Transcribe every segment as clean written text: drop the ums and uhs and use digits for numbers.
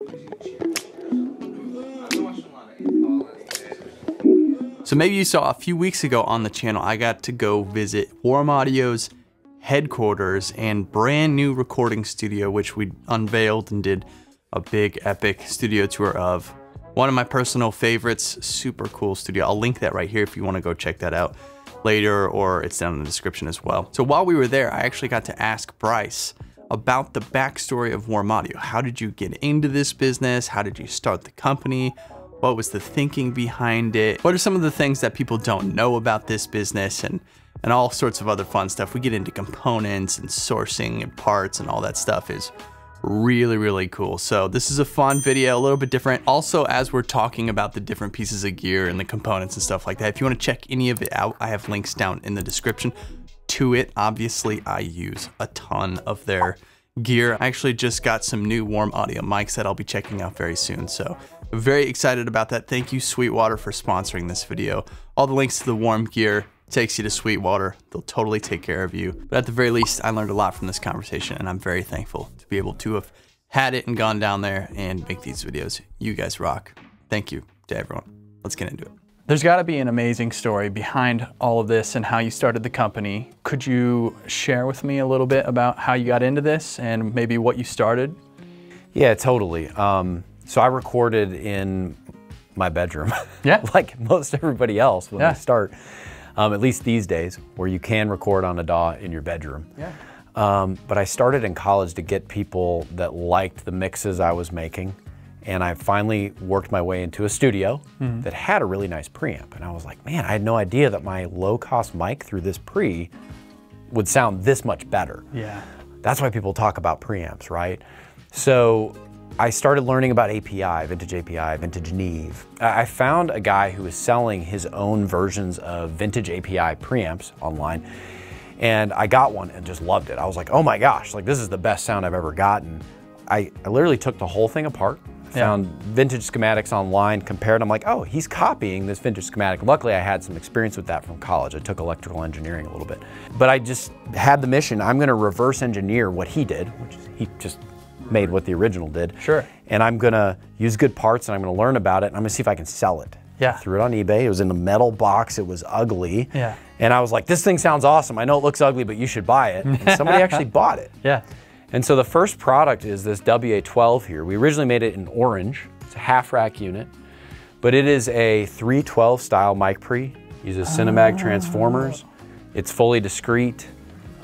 So maybe you saw a few weeks ago on the channel, I got to go visit Warm Audio's headquarters and brand new recording studio, which we unveiled and did a big epic studio tour of. One of my personal favorites, super cool studio. I'll link that right here if you want to go check that out later, or it's down in the description as well. So while we were there, I actually got to ask Bryce about the backstory of Warm Audio. How did you get into this business? How did you start the company? What was the thinking behind it? What are some of the things that people don't know about this business, and all sorts of other fun stuff. We get into components and sourcing and parts, and all that stuff is really, really cool. So this is a fun video, a little bit different. Also, as we're talking about the different pieces of gear and the components and stuff like that, if you want to check any of it out, I have links down in the description to it. Obviously, I use a ton of their gear. I actually just got some new Warm Audio mics that I'll be checking out very soon. So very excited about that. Thank you, Sweetwater, for sponsoring this video. All the links to the Warm gear takes you to Sweetwater. They'll totally take care of you. But at the very least, I learned a lot from this conversation, and I'm very thankful to be able to have had it and gone down there and make these videos. You guys rock. Thank you to everyone. Let's get into it. There's got to be an amazing story behind all of this and how you started the company. Could you share with me a little bit about how you got into this and maybe what you started? Yeah, totally. So I recorded in my bedroom, yeah, like most everybody else when I start, at least these days, where you can record on a DAW in your bedroom. Yeah. But I started in college to get people that liked the mixes I was making. And I finally worked my way into a studio that had a really nice preamp. And I was like, man, I had no idea that my low-cost mic through this pre would sound this much better. Yeah. That's why people talk about preamps, right? So I started learning about API, vintage API, vintage Neve. I found a guy who was selling his own versions of vintage API preamps online. And I got one and just loved it. I was like, oh my gosh, like this is the best sound I've ever gotten. I literally took the whole thing apart, found vintage schematics online, compared. I'm like, oh, he's copying this vintage schematic. Luckily, I had some experience with that from college. I took electrical engineering a little bit. But I just had the mission, I'm gonna reverse engineer what he did, which is he just made what the original did. Sure. And I'm gonna use good parts and I'm gonna learn about it and I'm gonna see if I can sell it. Yeah. I threw it on eBay. It was in a metal box. It was ugly. Yeah. And I was like, this thing sounds awesome. I know it looks ugly, but you should buy it. And somebody actually bought it. Yeah. And so the first product is this WA12 here. We originally made it in orange. It's a half rack unit, but it is a 312 style mic pre. Uses Cinemag transformers. It's fully discrete.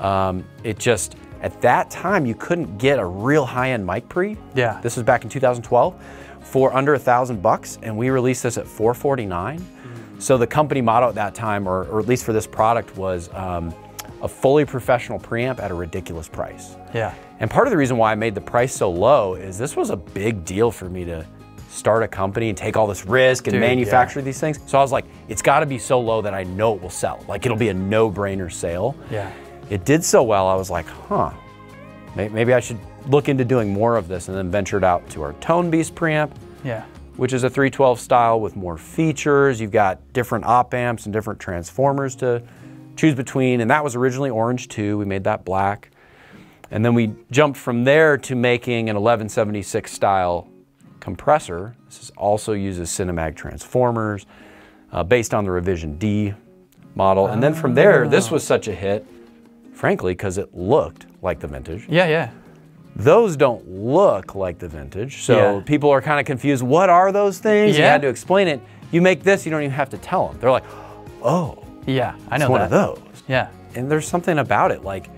It just, at that time, you couldn't get a real high-end mic pre. Yeah. This was back in 2012 for under $1,000, and we released this at $449. So the company motto at that time, or at least for this product, was a fully professional preamp at a ridiculous price. Yeah. And part of the reason why I made the price so low is this was a big deal for me to start a company and take all this risk and manufacture these things. So I was like, it's gotta be so low that I know it will sell. Like it'll be a no-brainer sale. Yeah. It did so well, I was like, huh, maybe I should look into doing more of this, and then ventured out to our Tone Beast preamp, which is a 312 style with more features. You've got different op amps and different transformers to choose between, and that was originally orange too. We made that black. And then we jumped from there to making an 1176 style compressor. This also uses Cinemag transformers based on the Revision D model. And then from there, this was such a hit, frankly, because it looked like the vintage. Yeah, yeah. Those don't look like the vintage, so people are kind of confused. What are those things? You had to explain it. You make this, you don't even have to tell them. They're like, oh, yeah, I know it's one of those. Yeah. And there's something about it, like,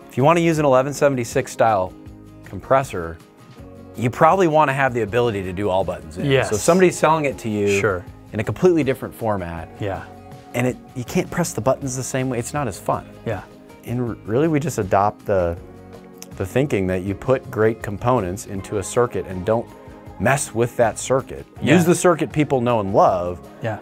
if you want to use an 1176 style compressor, you probably want to have the ability to do all buttons in. Yes. So if somebody's selling it to you Sure. in a completely different format, Yeah. and you can't press the buttons the same way, it's not as fun. Yeah. And really we just adopt the thinking that you put great components into a circuit and don't mess with that circuit. Use the circuit people know and love. Yeah.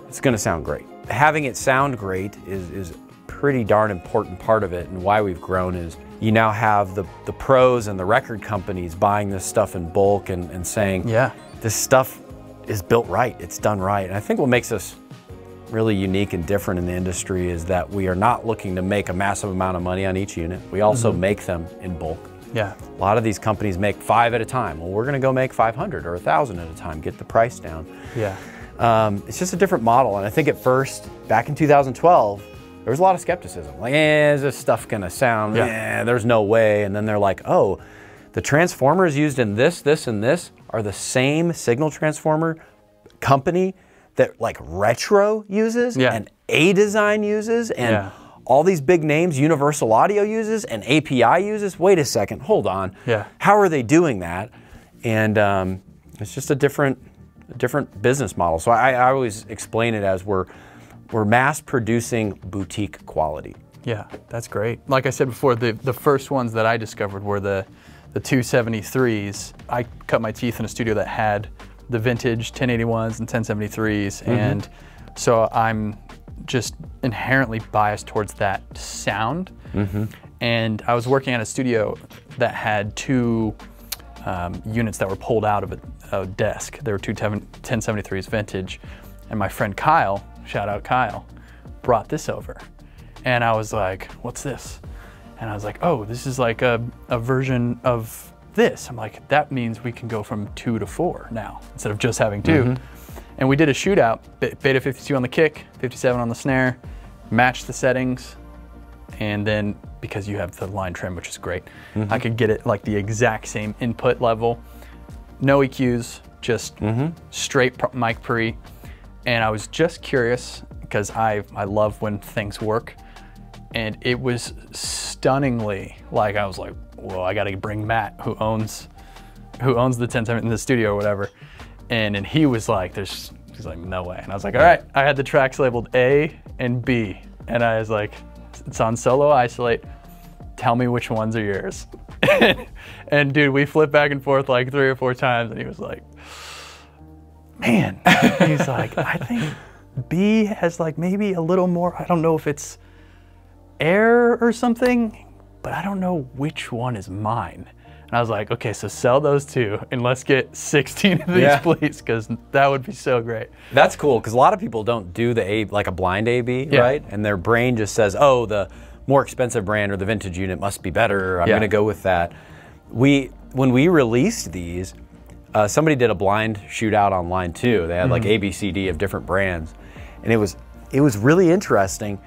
It's gonna sound great. Having it sound great is pretty darn important part of it, and why we've grown is you now have the pros and the record companies buying this stuff in bulk and saying, this stuff is built right, it's done right. And I think what makes us really unique and different in the industry is that we are not looking to make a massive amount of money on each unit. We also make them in bulk. Yeah. A lot of these companies make 5 at a time. Well, we're going to go make 500 or 1,000 at a time, get the price down. Yeah. It's just a different model. And I think at first, back in 2012, there was a lot of skepticism. Like, is this stuff going to sound, there's no way. And then they're like, oh, the transformers used in this, this, and this are the same signal transformer company that like Retro uses and A-Design uses and all these big names, Universal Audio uses and API uses. Wait a second, hold on. Yeah. How are they doing that? And it's just a different business model. So I always explain it as we're mass producing boutique quality. Yeah, that's great. Like I said before, the first ones that I discovered were the 273s. I cut my teeth in a studio that had the vintage 1081s and 1073s, and so I'm just inherently biased towards that sound. And I was working at a studio that had 2 units that were pulled out of a desk. There were 2 1073s vintage, and my friend Kyle, shout out Kyle, brought this over. And I was like, what's this? And I was like, oh, this is like a version of this. I'm like, that means we can go from 2 to 4 now, instead of just having 2. And we did a shootout, beta 52 on the kick, 57 on the snare, matched the settings, and then because you have the line trim, which is great, I could get it like the exact same input level, no EQs, just straight mic pre. And I was just curious, because I love when things work, and it was stunningly, like I was like, whoa, I gotta bring Matt, who owns the 1070 in the studio or whatever. And he was like, he's like, no way. And I was like, all right, I had the tracks labeled A and B. And I was like, it's on solo isolate. Tell me which ones are yours. And dude, we flipped back and forth like 3 or 4 times, and he was like, man, he's like, I think B has like maybe a little more, I don't know if it's air or something, but I don't know which one is mine. And I was like, okay, so sell those 2 and let's get 16 of these, please, because that would be so great. That's cool, because a lot of people don't do the A, like a blind A/B, right? And their brain just says, oh, the more expensive brand or the vintage unit must be better. I'm going to go with that. When we released these, somebody did a blind shootout on line 2. They had like A, B, C, D of different brands, and it was really interesting.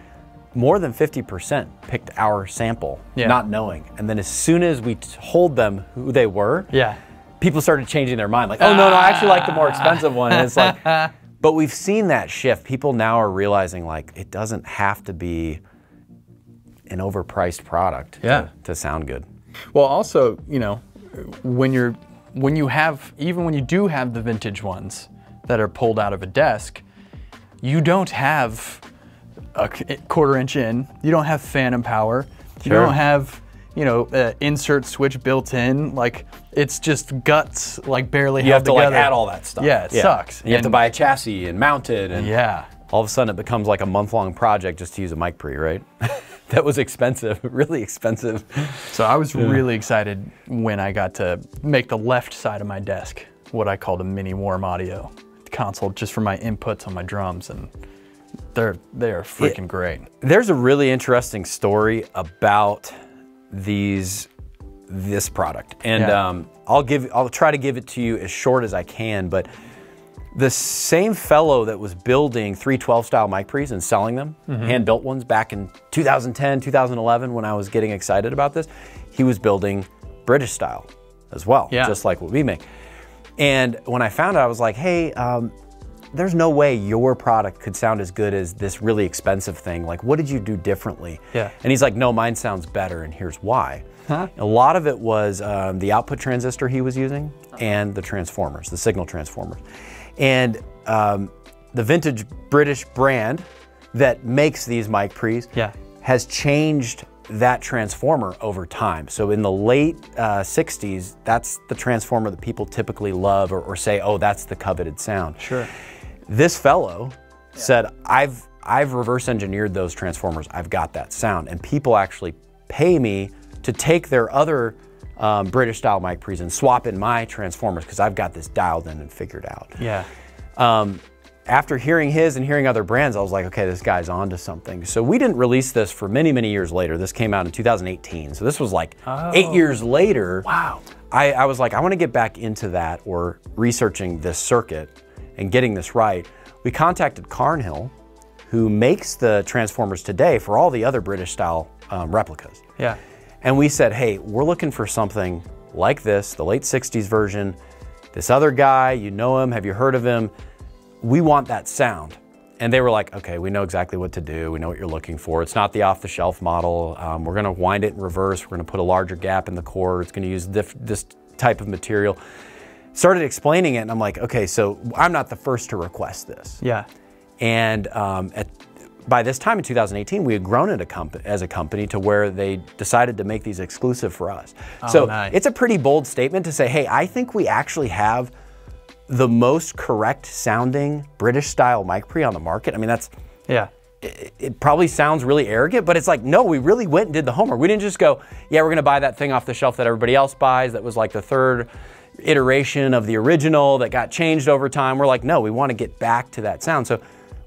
More than 50% picked our sample, not knowing. And then as soon as we told them who they were, people started changing their mind. Like, oh, no, I actually like the more expensive one. And it's like, but we've seen that shift. People now are realizing like it doesn't have to be an overpriced product to sound good. Well, also, you know, when you do have the vintage ones that are pulled out of a desk, you don't have a 1/4 inch in, you don't have phantom power, you don't have, you know, insert switch built in, like it's just guts, like barely held together. You have to like add all that stuff. Yeah, it sucks. You have to buy a chassis and mount it, and all of a sudden it becomes like a month-long project just to use a mic pre, right? That was expensive, really expensive. So I was really excited when I got to make the left side of my desk what I called a mini warm audio console, just for my inputs on my drums, and they are freaking great. There's a really interesting story about this product, and I'll try to give it to you as short as I can. But the same fellow that was building 312 style mic pre's and selling them, hand-built ones back in 2010, 2011, when I was getting excited about this, he was building British style as well, just like what we make. And when I found out, I was like, hey, there's no way your product could sound as good as this really expensive thing. Like, what did you do differently? And he's like, no, mine sounds better, and here's why. A lot of it was the output transistor he was using and the transformers, the signal transformers. And the vintage British brand that makes these mic pre's has changed that transformer over time. So in the late 60s, that's the transformer that people typically love or say, oh, that's the coveted sound. This fellow said, I've reverse engineered those transformers. I've got that sound. And people actually pay me to take their other British style mic pre's and swap in my transformers because I've got this dialed in and figured out. after hearing his and hearing other brands, I was like, okay, this guy's onto something. So we didn't release this for many, many years later. This came out in 2018. So this was like 8 years later. Wow. I was like, I want to get back into that, or researching this circuit and getting this right. We contacted Carnhill, who makes the transformers today for all the other British style replicas. Yeah. And we said, hey, we're looking for something like this, the late 60s version. This other guy, you know him, have you heard of him? We want that sound. And they were like, okay, we know exactly what to do. We know what you're looking for. It's not the off-the-shelf model. We're gonna wind it in reverse. We're gonna put a larger gap in the core. It's gonna use this type of material. Started explaining it, and I'm like, okay, so I'm not the first to request this. Yeah. And by this time in 2018, we had grown it as a company to where they decided to make these exclusive for us. Oh, so nice. It's a pretty bold statement to say, hey, I think we actually have the most correct sounding British style mic pre on the market. I mean, that's, yeah. It probably sounds really arrogant, but it's like, no, we really went and did the homework. We didn't just go, yeah, we're gonna buy that thing off the shelf that everybody else buys that was like the third iteration of the original that got changed over time. We're like, no, we wanna get back to that sound. So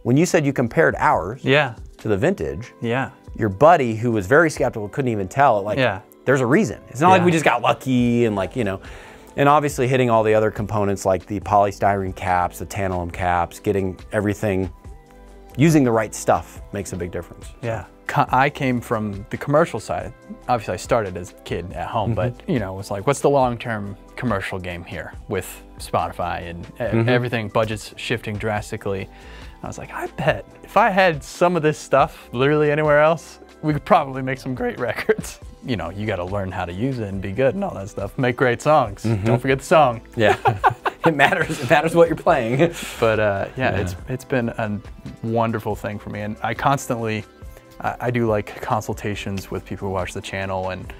when you said you compared ours to the vintage, your buddy who was very skeptical couldn't even tell, like, there's a reason. It's not like we just got lucky and like, you know, and obviously hitting all the other components like the polystyrene caps, the tantalum caps, getting everything, using the right stuff makes a big difference. Yeah. I came from the commercial side. Obviously I started as a kid at home, but you know, it was like, what's the long-term commercial game here with Spotify and everything, budgets shifting drastically. I was like, I bet if I had some of this stuff literally anywhere else, we could probably make some great records. You know, you got to learn how to use it and be good and all that stuff. Make great songs. Don't forget the song. Yeah, it matters. It matters what you're playing. But it's been a wonderful thing for me, and I constantly, I do like consultations with people who watch the channel, and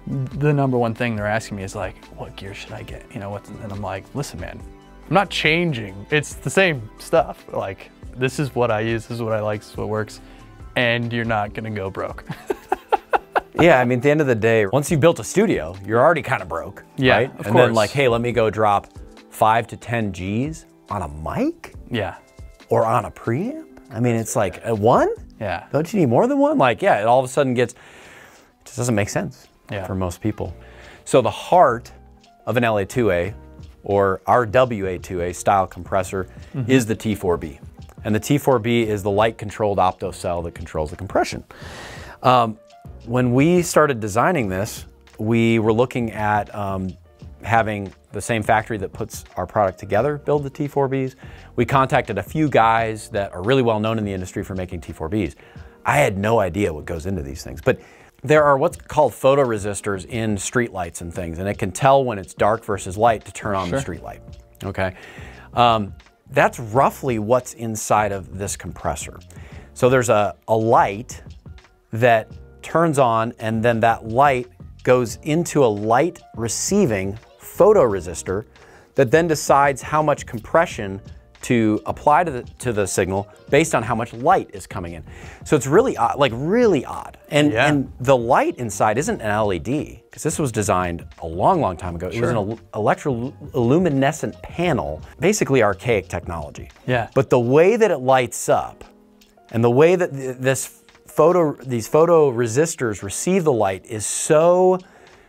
the #1 thing they're asking me is like, what gear should I get? You know, and I'm like, listen, man, I'm not changing. It's the same stuff. Like, this is what I use. This is what I like. This is what works. And you're not gonna go broke. Yeah, I mean, at the end of the day, once you've built a studio, you're already kind of broke, right? Of and course. then like, hey, let me go drop 5 to 10 Gs on a mic? Yeah. Or on a preamp? I mean, it's like, a one? Yeah. Don't you need more than one? Like, yeah, it all of a sudden gets, it just doesn't make sense for most people. So the heart of an LA2A, or our WA2A style compressor, is the T4B. And the T4B is the light-controlled opto cell that controls the compression. When we started designing this, we were looking at having the same factory that puts our product together build the T4Bs. We contacted a few guys that are really well known in the industry for making T4Bs. I had no idea what goes into these things, but there are what's called photoresistors in street lights and things, and it can tell when it's dark versus light to turn on the street light, okay? That's roughly what's inside of this compressor. So there's a light that turns on, and then that light goes into a light receiving photoresistor that then decides how much compression to apply to the signal based on how much light is coming in. So it's really odd, like really odd. And the light inside isn't an LED, because this was designed a long, long time ago. It was an electroluminescent panel, basically archaic technology. Yeah. But the way that it lights up and the way that these photoresistors receive the light is so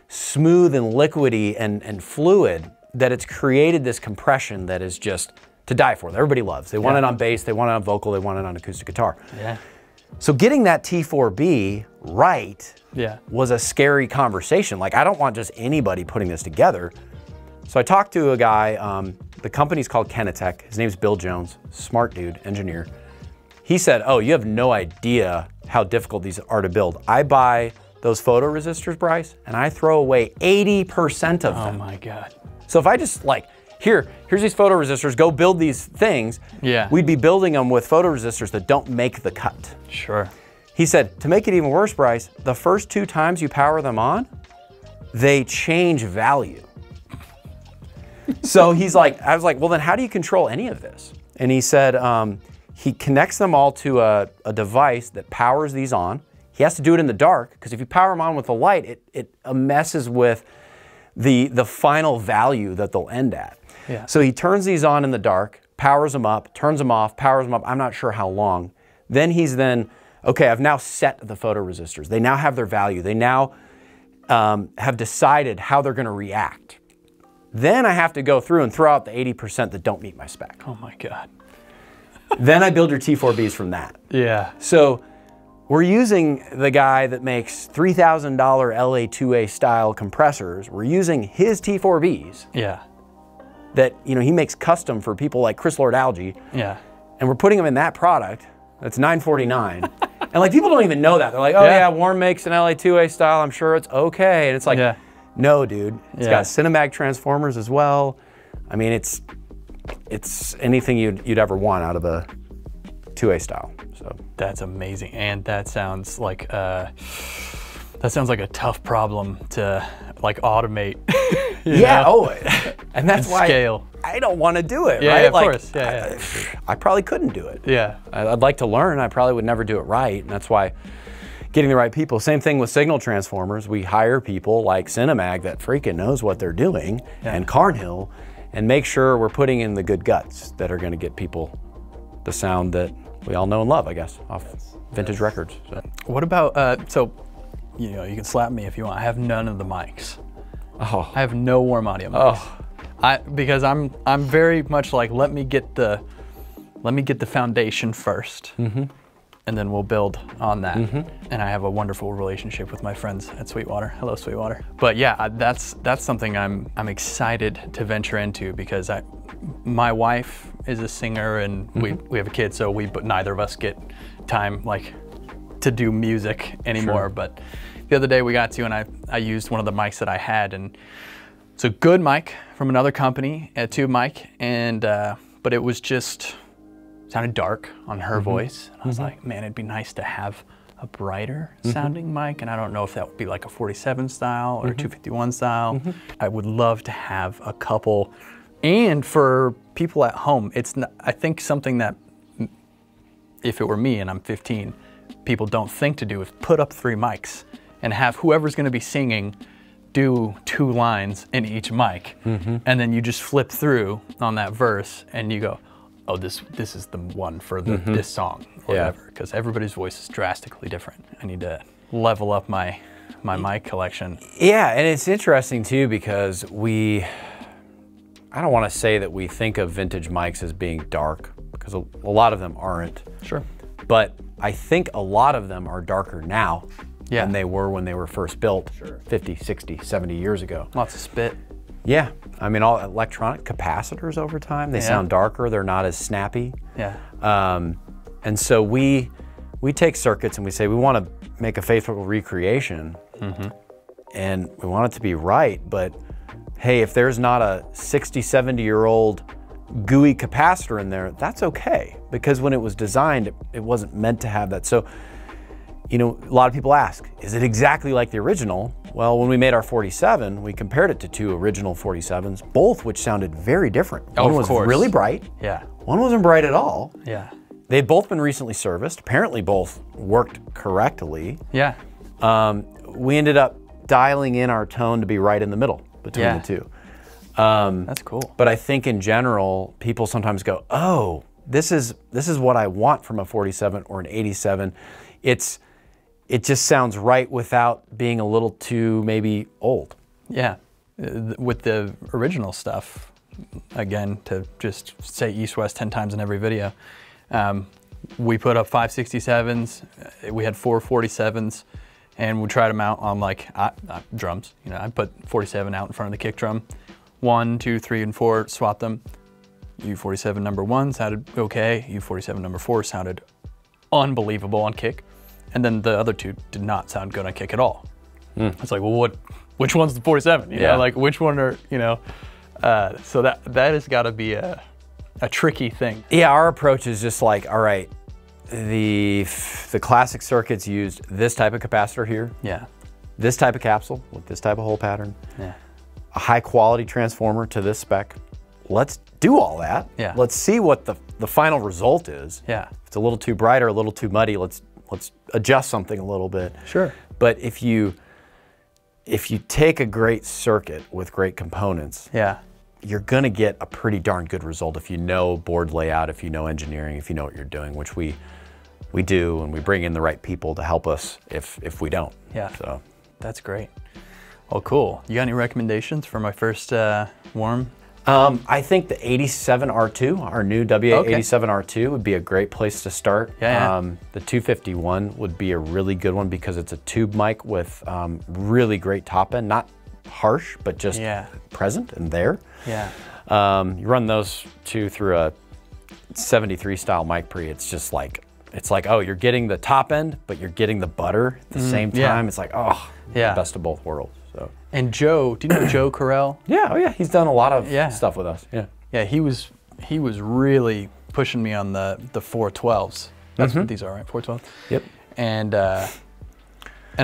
smooth and liquidy and fluid that it's created this compression that is just to die for, that everybody loves. They want it on bass, they want it on vocal, they want it on acoustic guitar. Yeah. So getting that T4B right was a scary conversation. Like, I don't want just anybody putting this together. So I talked to a guy, the company's called Kenetech. His name's Bill Jones, smart dude, engineer. He said, oh, you have no idea how difficult these are to build. I buy those photoresistors, Bryce, and I throw away 80% of them. Oh my God. So if I just like, here's these photoresistors, go build these things, we'd be building them with photoresistors that don't make the cut. Sure. He said, to make it even worse, Bryce, the first 2 times you power them on, they change value. So he's like, I was like, well then how do you control any of this? And he said, he connects them all to a device that powers these on. He has to do it in the dark, because if you power them on with the light, it messes with the final value that they'll end at. Yeah. So he turns these on in the dark, powers them up, turns them off, powers them up, I'm not sure how long. Then okay, I've now set the photoresistors. They now have their value. They now have decided how they're gonna react. Then I have to go through and throw out the 80% that don't meet my spec. Oh my God. Then I build your T4Bs from that. Yeah. So we're using the guy that makes $3,000 LA2A style compressors. We're using his T4Bs. Yeah. That, you know, he makes custom for people like Chris Lord Algae. Yeah. And we're putting them in that product. That's $949. And like people don't even know that. They're like, oh yeah, Warm makes an LA2A style. I'm sure it's okay. And it's like, no, dude. It's got Cinemag transformers as well. I mean, it's anything you'd ever want out of a 2A style. So that's amazing, and that sounds like a tough problem to like automate. Yeah. Oh, and that's why scale. I don't want to do it. Yeah, right? yeah, of like, course. Yeah, I probably couldn't do it. Yeah. I'd like to learn. I probably would never do it right, and that's why getting the right people. Same thing with signal transformers. We hire people like Cinemag that freaking knows what they're doing, and Carnhill, and make sure we're putting in the good guts that are going to get people the sound that we all know and love, I guess, off vintage records. So. What about, so, you know, you can slap me if you want. I have none of the mics. Oh. I have no warm audio mics. Because I'm very much like, let me get the foundation first. And then we'll build on that. And I have a wonderful relationship with my friends at Sweetwater. Hello, Sweetwater. But yeah, that's something I'm excited to venture into, because my wife is a singer, and we have a kid, so but neither of us get time like to do music anymore. But the other day we got to, and I used one of the mics that I had, and it's a good mic from another company, a tube mic, and but it was just sounded dark on her voice. And I was like, man, it'd be nice to have a brighter sounding mic. And I don't know if that would be like a 47 style or a 251 style. I would love to have a couple. And for people at home, it's not, I think something that, if it were me and I'm 15, people don't think to do is put up 3 mics and have whoever's gonna be singing do 2 lines in each mic. And then you just flip through on that verse and you go, oh, this is the one for this song, or whatever, because everybody's voice is drastically different. I need to level up my mic collection. Yeah, and it's interesting too, because I don't want to say that we think of vintage mics as being dark, because a lot of them aren't. Sure. But I think a lot of them are darker now than they were when they were first built 50, 60, 70 years ago. Lots of spit. Yeah, I mean, all electronic capacitors over time, they sound darker, they're not as snappy. Yeah. And so we take circuits and we say we want to make a faithful recreation, and we want it to be right, but hey, if there's not a 60, 70-year-old gooey capacitor in there, that's okay, because when it was designed, it wasn't meant to have that. So, you know, a lot of people ask, is it exactly like the original? Well, when we made our 47, we compared it to 2 original 47s, both which sounded very different. One was really bright. Yeah. One wasn't bright at all. Yeah. They'd both been recently serviced. Apparently both worked correctly. Yeah. We ended up dialing in our tone to be right in the middle between the two. That's cool. But I think in general, people sometimes go, oh, this is what I want from a 47 or an 87. It just sounds right without being a little too maybe old. Yeah, with the original stuff, again, to just say east-west 10 times in every video, we put up 567s, we had 4 47s, and we tried them out on like drums. You know, I put 47 out in front of the kick drum, 1, 2, 3, and 4, swap them. U47 number 1 sounded okay, U47 number 4 sounded unbelievable on kick. And then the other 2 did not sound good on kick at all. It's like, well, which one's the 47? You know, like which one are, you know? So that has got to be a tricky thing. Yeah, our approach is just like, all right, the classic circuits used this type of capacitor here. Yeah. This type of capsule with this type of hole pattern. Yeah. A high quality transformer to this spec. Let's do all that. Yeah. Let's see what the final result is. Yeah. If it's a little too bright or a little too muddy, let's adjust something a little bit. Sure. But if you take a great circuit with great components, you're gonna get a pretty darn good result if you know board layout, if you know engineering, if you know what you're doing, which we do, and we bring in the right people to help us if we don't. Yeah, so that's great. Well, cool. You got any recommendations for my first worm? I think the 87R2, our new WA87R2 would be a great place to start. Yeah. The 251 would be a really good one because it's a tube mic with really great top end, not harsh, but just present and there. Yeah. You run those two through a 73 style mic pre, it's like, oh, you're getting the top end, but you're getting the butter at the same time. It's like, oh, the best of both worlds. So. And Joe, do you know Joe Carell? Yeah, oh yeah, he's done a lot of stuff with us. Yeah. Yeah, he was really pushing me on the 412s. That's what these are, right? 412. Yep. And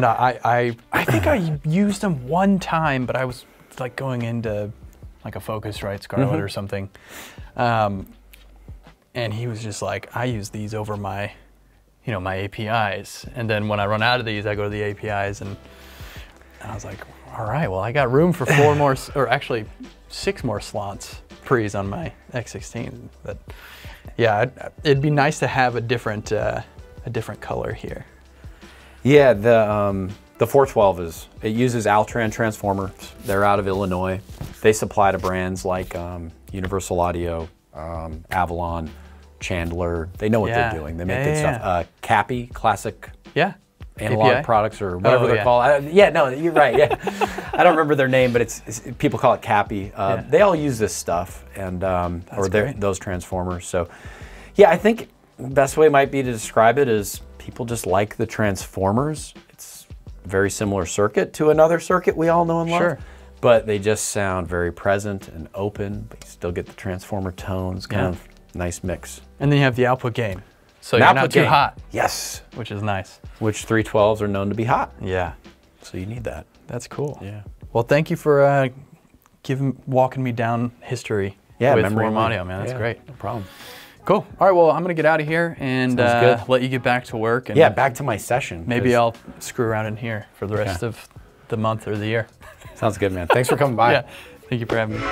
I think I used them one time, but I was like going into like a Focusrite Scarlett or something. And he was just like, I use these over my, my APIs. And then when I run out of these, I go to the APIs, and I was like, all right, well, I got room for 4 more, or actually 6 more slots pre's on my X16. But yeah, it'd be nice to have a different color here. Yeah, the 412 it uses Altran transformers. They're out of Illinois. They supply to brands like Universal Audio, Avalon, Chandler. They know what they're doing. They make good stuff. Cappy, classic analog API? Products, or whatever they're called. Yeah, no, you're right. Yeah, I don't remember their name, but it's people call it Cappy. They all use this stuff, and those transformers. So, yeah, I think the best way might be to describe it is people just like the transformers. It's a very similar circuit to another circuit we all know and love. Sure. But they just sound very present and open, but you still get the transformer tones, kind of nice mix. And then you have the output gain. So you're not too hot. Yes. Which is nice. Which 312s are known to be hot. Yeah. So you need that. That's cool. Yeah. Well, thank you for walking me down history with Warm Audio, man. That's great. No problem. Cool. All right, well, I'm going to get out of here and let you get back to work. And back to my session. Maybe I'll screw around in here for the rest of the month or the year. Sounds good, man. Thanks for coming by. Yeah. Thank you for having me.